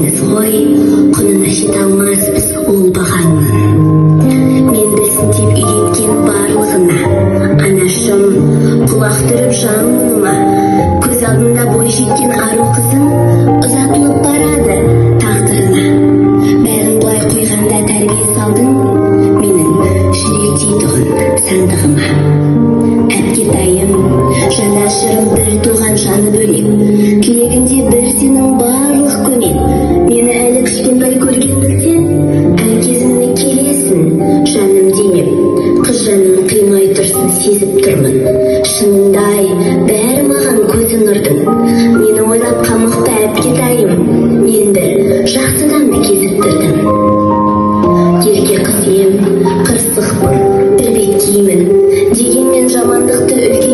емес ғой, құнына жете алмаспыз ол бағаңның. Мен білсін деп үйреткен барлығына, анашым құлақ түріп жан мұныма. Көз алдында бой жеткен ару қызың ұзатылып барады тағдырына. Бәрін былай қойғанда тәрбие салдың менің жүректейтұғын сандығыма. Әпкетайым, жанашырым бір туған жаны бөлек, тілегінде бір сенің барлық көмек. Мені әлі кішкентай көргендіктен әкесіне келесің жаным демеп, қыз жанын қимай тұрсын сезіп тұрмын. Шынындай бәрі маған көзін ұрдың, мені ойлап қамықта әпкетайым, мен бір жақсы адамды кезіктірдің. Ерке қыз ем, қырсықпын, бір беткеймін, дегенмен жамандықты үлкен